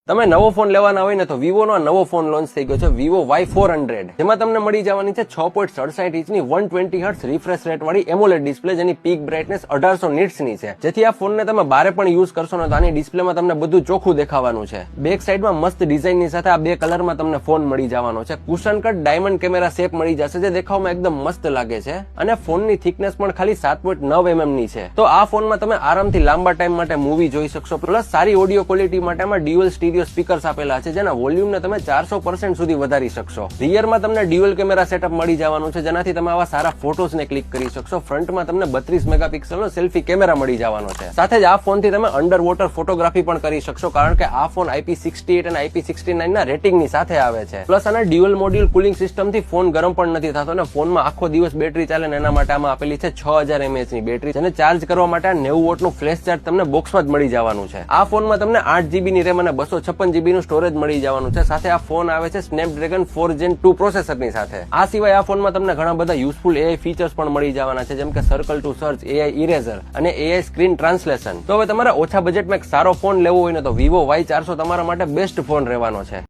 તમે નવો ફોન લેવાના હોય ને તો વિવોનો નવો ફોન લોન્ચ થઈ ગયો છે વિવો Y400 જેમાં તમને મળી જવાની છે 6.67 ઇંચની 120 હર્ટ્ઝ રિફ્રેશ રેટ વાળી એમોલેડ ડિસ્પ્લે જેની પીક બ્રાઇટનેસ 1800 નિટ્સ ની છે, જેથી આ ફોનને તમે બારે પણ યુઝ કરશો ને તો આની ડિસ્પ્લેમાં તમને બધું ચોખ્ખું દેખાવાનું છે. બેક સાઈડમાં મસ્ત ડિઝાઇન ની સાથે આ બે કલરમાં તમને ફોન મળી જવાનો છે. Cushion cut diamond camera shape મળી જશે જે દેખાવમાં એકદમ મસ્ત લાગે છે અને ફોનની થિકનેસ પણ ખાલી 7.9 mm ની છે. તો આ ફોનમાં તમે આરામથી લાંબા ટાઈમ માટે મૂવી જોઈ શકશો. પ્લસ સારી ઓડિયો ક્વોલિટી માટે ડ્યુઅલ સ્ટીરિયો સ્પીકર્સ આપેલા છે જેના વોલ્યુમને તમે 400% સુધી વધારી શકશો. રિયરમાં તમને ડ્યુઅલ કેમેરા સેટઅપ મળી જવાનું છે જેનાથી તમે આવા સારા ફોટોઝને ક્લિક કરી શકશો. ફ્રન્ટમાં તમને 32 મેગાપિક્સલનો સેલ્ફી કેમેરા મળી જવાનો છે. સાથે જ આ ફોનથી તમે અંડર વોટર ફોટોગ્રાફી પણ કરી શકશો કારણ કે આ ફોન IP68 અને IP69 ના રેટિંગની સાથે આવે છે. પ્લસ આના ડ્યુઅલ મોડ્યુલ કુલિંગ સિસ્ટમથી ફોન ગરમ પણ નથી થતો અને ફોનમાં આખો દિવસ બેટરી ચાલે ને એના માટે આમાં આપેલી છે 6000 mAh ની બેટરી, જેને ચાર્જ કરવા માટે 90 વોટનું ફ્લેશ ચાર્જ તમને બોક્સમાં જ મળી જવાનું છે. આ ફોનમાં તમને 8GB ની રેમ અને 256GB નું સ્ટોરેજ મળી જવાનું છે. સાથે આ ફોન આવે છે સ્નેપડ્રેગન 4 Gen 2 પ્રોસેસરની સાથે. આ સિવાય આ ફોનમાં તમને ઘણા બધા યુઝફુલ AI ફીચર્સ પણ મળી જવાના છે જેમ કે circle to search, AI eraser અને AI સ્ક્રીન ટ્રાન્સલેશન. તો હવે તમારા ઓછા બજેટમાં એક સારો ફોન લેવો હોય ને તો વિવો Y400 તમારા માટે બેસ્ટ ફોન રહેવાનો છે.